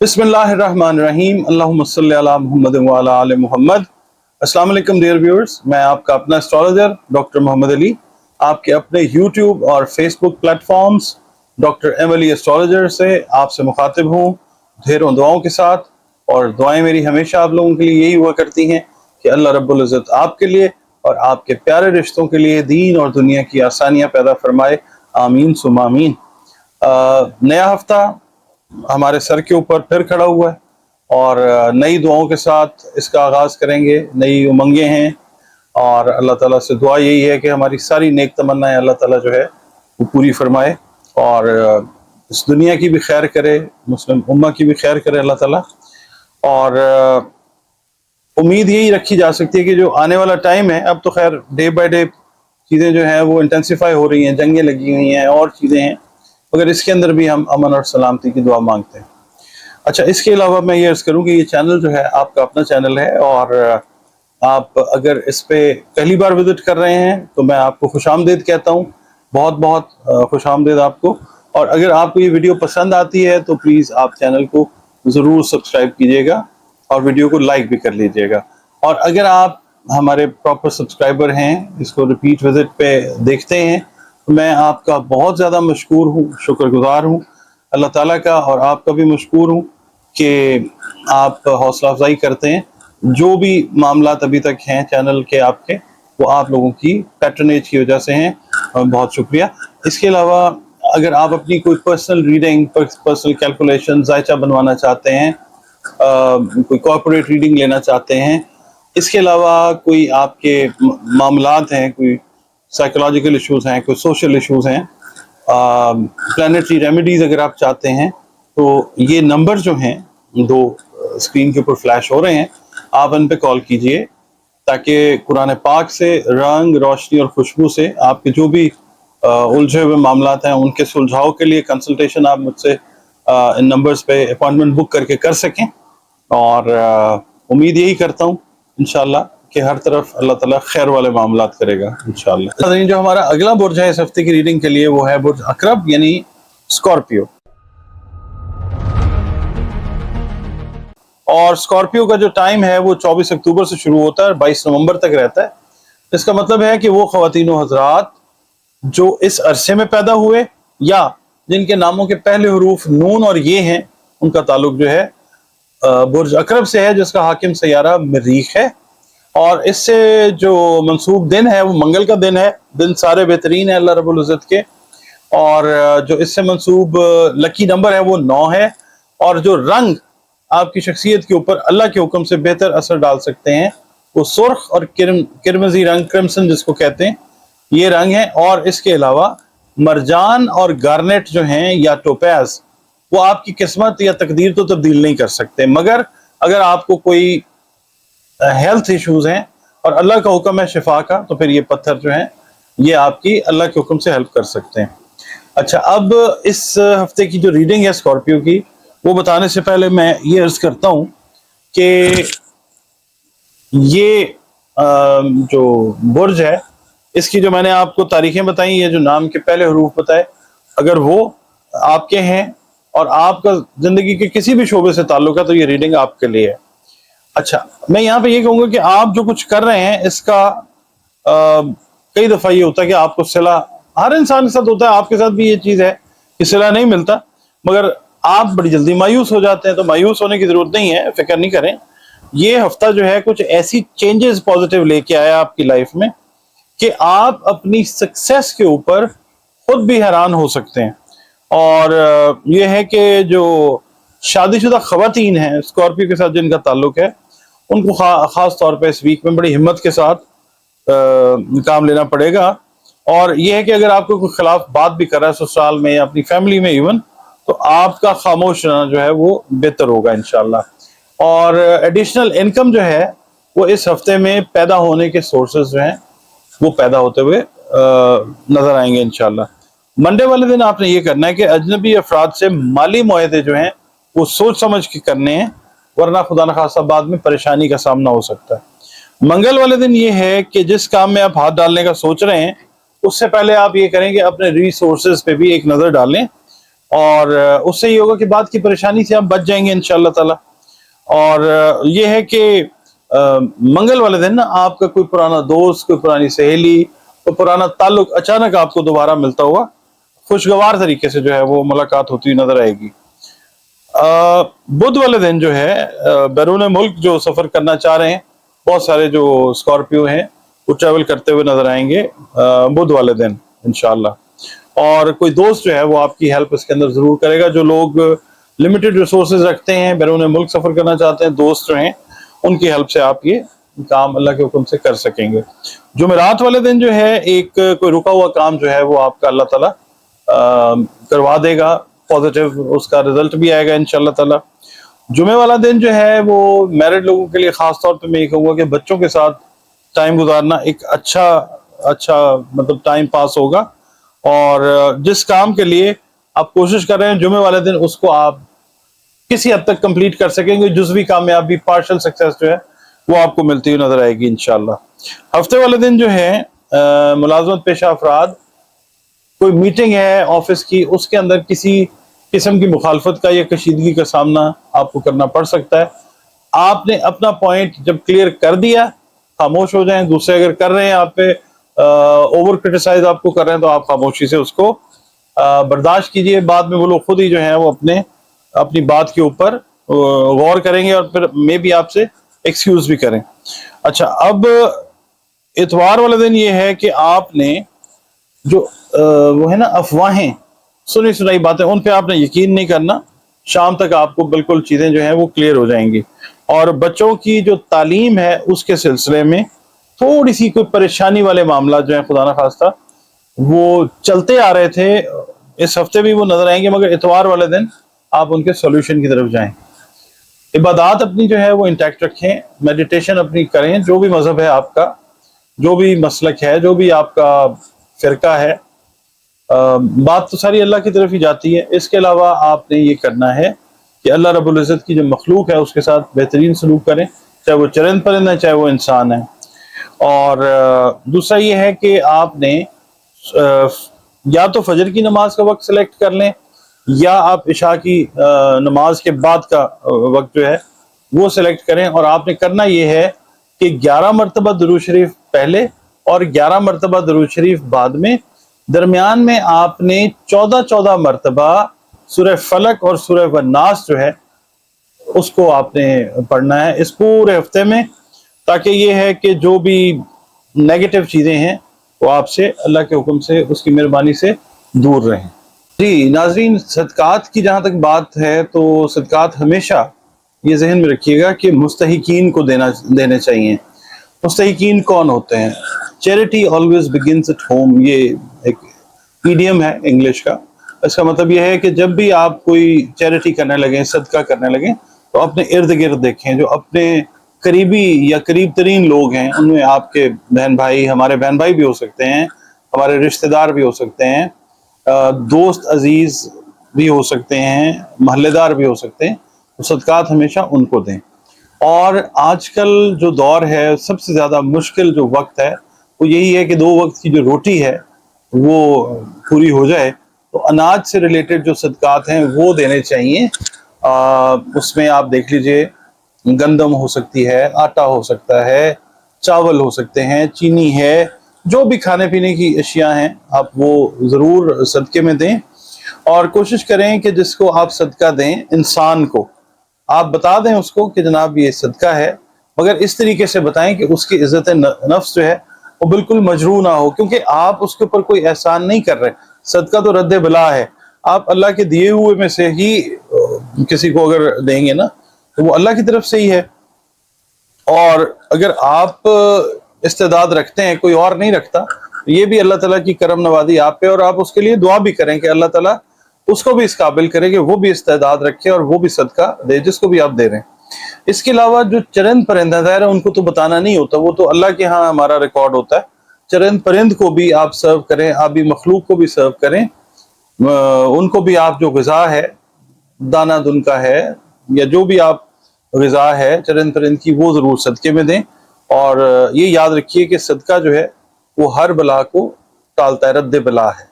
बिस्मिल्लाहिर्रहमानिर्रहीम अल्लाहुम्मा सल्ली अला मुहम्मद व अला आलि मुहम्मद। अस्सलाम वालेकुम डियर व्यूअर्स, मैं आपका अपना एस्ट्रोलॉजर डॉक्टर मोहम्मद अली आपके अपने यूट्यूब और Facebook platforms doctor M Ali astrologer से आपसे मुखातिब हूँ ढेरों दुआओं के साथ। और दुआएं मेरी हमेशा आप लोगों के लिए यही हुआ करती हैं कि अल्लाह रब्बुल इज़्ज़त आपके लिए और आपके प्यारे रिश्तों के लिए दीन और दुनिया की आसानियाँ पैदा फरमाए, आमीन सुम्मा आमीन। नया हफ्ता हमारे सर के ऊपर फिर खड़ा हुआ है और नई दुआओं के साथ इसका आगाज करेंगे। नई उमंगें हैं और अल्लाह ताला से दुआ यही है कि हमारी सारी नेक तमन्नाएं अल्लाह ताला जो है वो पूरी फरमाए और इस दुनिया की भी खैर करे, मुस्लिम उम्मा की भी खैर करे अल्लाह ताला। और उम्मीद यही रखी जा सकती है कि जो आने वाला टाइम है, अब तो खैर डे बाय डे चीज़ें जो हैं वो इंटेंसिफाई हो रही हैं, जंगें लगी हुई हैं और चीज़ें हैं, मगर इसके अंदर भी हम अमन और सलामती की दुआ मांगते हैं। अच्छा, इसके अलावा मैं ये अर्ज़ करूँ कि ये चैनल जो है आपका अपना चैनल है और आप अगर इस पे पहली बार विजिट कर रहे हैं तो मैं आपको खुशामदीद कहता हूँ, बहुत बहुत खुशामदीद आपको। और अगर आपको ये वीडियो पसंद आती है तो प्लीज़ आप चैनल को ज़रूर सब्सक्राइब कीजिएगा और वीडियो को लाइक भी कर लीजिएगा। और अगर आप हमारे प्रॉपर सब्सक्राइबर हैं, इसको रिपीट विजिट पे देखते हैं, तो मैं आपका बहुत ज़्यादा मशकूर हूँ, शुक्रगुजार हूँ अल्लाह ताला का, और आपका भी मशकूर हूँ कि आप हौसला अफजाई करते हैं। जो भी मामलात अभी तक हैं चैनल के आपके, वो आप लोगों की पैट्रनेज की वजह से हैं, बहुत शुक्रिया। इसके अलावा अगर आप अपनी कोई पर्सनल रीडिंग, पर्सनल कैलकुलेशन, जायचा बनवाना चाहते हैं, कोई कॉर्पोरेट रीडिंग लेना चाहते हैं, इसके अलावा कोई आपके मामलात हैं, कोई साइकोलॉजिकल इश्यूज हैं, कोई सोशल इश्यूज हैं, प्लानिटरी रेमेडीज अगर आप चाहते हैं, तो ये नंबर जो हैं दो स्क्रीन के ऊपर फ्लैश हो रहे हैं, आप उन पे कॉल कीजिए ताकि कुरान पाक से, रंग, रोशनी और खुशबू से आपके जो भी उलझे हुए मामलात हैं उनके सुलझाव के लिए कंसल्टेशन आप मुझसे इन नंबर्स पे अपॉइंटमेंट बुक करके कर सकें। और उम्मीद यही करता हूँ इंशाल्लाह कि हर तरफ अल्लाह ताला खैर वाले मामलात करेगा इंशाल्लाह। जो हमारा अगला बुर्ज है इस हफ्ते की रीडिंग के लिए वो है बुर्ज अकरब यानी स्कॉर्पियो। और स्कॉर्पियो का जो टाइम है वो 24 अक्टूबर से शुरू होता है और 22 नवंबर तक रहता है। इसका मतलब है कि वो ख़वातीन व हज़रात जो इस अरसे में पैदा हुए या जिनके नामों के पहले हरूफ नून और ये हैं, उनका ताल्लुक जो है बुर्ज अकरब से है, जिसका हाकिम सैयारा मरीख है। और इससे जो मंसूब दिन है वो मंगल का दिन है। दिन सारे बेहतरीन है अल्लाह रब्बुल इज़्ज़त के। और जो इससे मंसूब लकी नंबर है वो 9 है। और जो रंग आपकी शख्सियत के ऊपर अल्लाह के हुक्म से बेहतर असर डाल सकते हैं वो सुर्ख और किरमजी रंग, क्रिम्सन जिसको कहते हैं, ये रंग है। और इसके अलावा मरजान और गार्नेट जो हैं या टोपैज, वो आपकी किस्मत या तकदीर तो तब्दील नहीं कर सकते, मगर अगर आपको कोई हेल्थ इश्यूज हैं और अल्लाह का हुक्म है शिफा का, तो फिर ये पत्थर जो हैं ये आपकी अल्लाह के हुक्म से हेल्प कर सकते हैं। अच्छा, अब इस हफ्ते की जो रीडिंग है स्कॉर्पियो की, वो बताने से पहले मैं ये अर्ज करता हूँ कि ये जो बुर्ज है, इसकी जो मैंने आपको तारीखें बताई, ये जो नाम के पहले हरूफ बताए, अगर वो आपके हैं और आपका जिंदगी के किसी भी शोबे से ताल्लुक है तो ये रीडिंग आपके लिए है। अच्छा, मैं यहाँ पे ये कहूँगा कि आप जो कुछ कर रहे हैं इसका कई दफ़ा ये होता है कि आपको सिला, हर इंसान के साथ होता है, आपके साथ भी ये चीज़ है कि सिला नहीं मिलता, मगर आप बड़ी जल्दी मायूस हो जाते हैं। तो मायूस होने की ज़रूरत नहीं है, फिक्र नहीं करें। ये हफ्ता जो है कुछ ऐसी चेंजेस पॉजिटिव लेके आया आपकी लाइफ में कि आप अपनी सक्सेस के ऊपर खुद भी हैरान हो सकते हैं। और ये है कि जो शादीशुदा ख़वातीन हैं स्कॉर्पियो के साथ जिनका ताल्लुक है, उनको ख़ास तौर पे इस वीक में बड़ी हिम्मत के साथ काम लेना पड़ेगा। और ये है कि अगर आपको कोई खिलाफ बात भी कर रहा है ससुराल में या अपनी फैमिली में इवन, तो आपका खामोश रहना जो है वो बेहतर होगा इंशाल्लाह। और एडिशनल इनकम जो है वो इस हफ्ते में पैदा होने के सोर्सेज जो हैं वो पैदा होते हुए नजर आएंगे इंशाल्लाह। मंडे वाले दिन आपने ये करना है कि अजनबी अफराद से माली मुआहदे जो हैं वो सोच समझ के करने हैं, वरना खुदा न खासा बाद में परेशानी का सामना हो सकता है। मंगल वाले दिन ये है कि जिस काम में आप हाथ डालने का सोच रहे हैं, उससे पहले आप ये करें कि अपने रिसोर्सेज पे भी एक नज़र डालें اور اس سے یہ ہوگا کہ بعد کی پریشانی سے آپ بچ جائیں گے انشاءاللہ تعالی۔ اور یہ ہے کہ منگل والے دن نا آپ کا کوئی پرانا دوست، کوئی پرانی سہیلی، کوئی پرانا تعلق اچانک آپ کو دوبارہ ملتا ہوا خوشگوار طریقے سے جو ہے وہ ملاقات ہوتی ہوئی نظر آئے گی۔ بدھ والے دن جو ہے بیرون ملک جو سفر کرنا چاہ رہے ہیں، بہت سارے جو اسکارپیو ہیں وہ ٹریول کرتے ہوئے نظر آئیں گے بدھ والے دن انشاءاللہ۔ اور کوئی دوست جو ہے وہ آپ کی ہیلپ اس کے اندر ضرور کرے گا۔ جو لوگ لمیٹڈ ریسورسز رکھتے ہیں، بیرون ملک سفر کرنا چاہتے ہیں، دوست جو ہیں ان کی ہیلپ سے آپ یہ کام اللہ کے حکم سے کر سکیں گے۔ جمعرات والے دن جو ہے ایک کوئی رکا ہوا کام جو ہے وہ آپ کا اللہ تعالیٰ کروا دے گا، پازیٹیو اس کا رزلٹ بھی آئے گا انشاءاللہ تعالیٰ۔ جمعے والا دن جو ہے وہ میرڈ لوگوں کے لیے خاص طور پہ میں یہ کہوں گا کہ بچوں کے ساتھ ٹائم گزارنا ایک اچھا مطلب ٹائم پاس ہوگا۔ اور جس کام کے لیے آپ کوشش کر رہے ہیں جمعے والے دن اس کو آپ کسی حد تک کمپلیٹ کر سکیں گے، جزوی کامیابی، پارشل سکسیس جو ہے وہ آپ کو ملتی ہوئی نظر آئے گی انشاءاللہ۔ ہفتے والے دن جو ہے ملازمت پیشہ افراد، کوئی میٹنگ ہے آفس کی، اس کے اندر کسی قسم کی مخالفت کا یا کشیدگی کا سامنا آپ کو کرنا پڑ سکتا ہے۔ آپ نے اپنا پوائنٹ جب کلیئر کر دیا خاموش ہو جائیں۔ دوسرے اگر کر رہے ہیں آپ پہ اوور کرٹیسائز آپ کو کر رہے ہیں تو آپ خاموشی سے اس کو برداشت کیجئے۔ بعد میں وہ لوگ خود ہی جو ہیں وہ اپنی بات کے اوپر غور کریں گے اور پھر میں بھی آپ سے ایکسکیوز بھی کریں۔ اچھا، اب اتوار والے دن یہ ہے کہ آپ نے جو وہ ہے نا افواہیں، سنی سنائی باتیں، ان پہ آپ نے یقین نہیں کرنا۔ شام تک آپ کو بالکل چیزیں جو ہیں وہ کلیئر ہو جائیں گی۔ اور بچوں کی جو تعلیم ہے اس کے سلسلے میں تھوڑی سی کوئی پریشانی والے معاملات جو ہیں خدا نخواستہ وہ چلتے آ رہے تھے، اس ہفتے بھی وہ نظر آئیں گے، مگر اتوار والے دن آپ ان کے سولوشن کی طرف جائیں۔ عبادات اپنی جو ہے وہ انٹیکٹ رکھیں، میڈیٹیشن اپنی کریں، جو بھی مذہب ہے آپ کا، جو بھی مسلک ہے، جو بھی آپ کا فرقہ ہے، بات تو ساری اللہ کی طرف ہی جاتی ہے۔ اس کے علاوہ آپ نے یہ کرنا ہے کہ اللہ رب العزت کی جو مخلوق ہے اس کے ساتھ بہترین سلوک کریں، چاہے وہ چرند پرند ہے، چاہے وہ انسان ہے۔ اور دوسرا یہ ہے کہ آپ نے یا تو فجر کی نماز کا وقت سلیکٹ کر لیں، یا آپ عشاء کی نماز کے بعد کا وقت جو ہے وہ سلیکٹ کریں۔ اور آپ نے کرنا یہ ہے کہ 11 مرتبہ درود شریف پہلے اور 11 مرتبہ درود شریف بعد میں، درمیان میں آپ نے 14 مرتبہ سورہ فلق اور سورہ والناس جو ہے اس کو آپ نے پڑھنا ہے اس پورے ہفتے میں، تاکہ یہ ہے کہ جو بھی نیگیٹو چیزیں ہیں وہ آپ سے اللہ کے حکم سے، اس کی مہربانی سے دور رہیں۔ جی ناظرین، صدقات کی جہاں تک بات ہے تو صدقات ہمیشہ یہ ذہن میں رکھیے گا کہ مستحقین کو دینے چاہیے۔ مستحقین کون ہوتے ہیں؟ Charity always begins at home, یہ ایک ایڈیم ہے انگلش کا۔ اس کا مطلب یہ ہے کہ جب بھی آپ کوئی چیریٹی کرنے لگیں، صدقہ کرنے لگیں، تو اپنے ارد گرد دیکھیں، جو اپنے قریبی یا قریب ترین لوگ ہیں، ان میں آپ کے بہن بھائی، ہمارے بہن بھائی بھی ہو سکتے ہیں، ہمارے رشتہ دار بھی ہو سکتے ہیں، دوست عزیز بھی ہو سکتے ہیں، محلے دار بھی ہو سکتے ہیں، تو صدقات ہمیشہ ان کو دیں۔ اور آج کل جو دور ہے، سب سے زیادہ مشکل جو وقت ہے وہ یہی ہے کہ 2 وقت کی جو روٹی ہے وہ پوری ہو جائے، تو اناج سے ریلیٹڈ جو صدقات ہیں وہ دینے چاہیے۔ اس میں آپ دیکھ لیجئے، گندم ہو سکتی ہے، آٹا ہو سکتا ہے، چاول ہو سکتے ہیں، چینی ہے، جو بھی کھانے پینے کی اشیاء ہیں آپ وہ ضرور صدقے میں دیں۔ اور کوشش کریں کہ جس کو آپ صدقہ دیں، انسان کو آپ بتا دیں اس کو کہ جناب یہ صدقہ ہے، مگر اس طریقے سے بتائیں کہ اس کی عزت نفس جو ہے وہ بالکل مجروح نہ ہو، کیونکہ آپ اس کے اوپر کوئی احسان نہیں کر رہے۔ صدقہ تو رد بلا ہے، آپ اللہ کے دیے ہوئے میں سے ہی کسی کو اگر دیں گے نا تو وہ اللہ کی طرف سے ہی ہے۔ اور اگر آپ استعداد رکھتے ہیں، کوئی اور نہیں رکھتا، تو یہ بھی اللہ تعالیٰ کی کرم نوازی آپ پہ، اور آپ اس کے لیے دعا بھی کریں کہ اللہ تعالیٰ اس کو بھی اس قابل کرے کہ وہ بھی استعداد رکھے اور وہ بھی صدقہ دے جس کو بھی آپ دے رہے ہیں۔ اس کے علاوہ جو چرند پرند ہے، ظاہر ہے ان کو تو بتانا نہیں ہوتا، وہ تو اللہ کے ہاں ہمارا ریکارڈ ہوتا ہے۔ چرند پرند کو بھی آپ سرو کریں، آپ بھی مخلوق کو بھی سرو کریں، ان کو بھی آپ جو غذا ہے، دانہ دن کا ہے یا جو بھی آپ غذا ہے چرند پرند کی، وہ ضرور صدقے میں دیں۔ اور یہ یاد رکھیے کہ صدقہ جو ہے وہ ہر بلا کو ٹالتا ہے، رد بلا ہے۔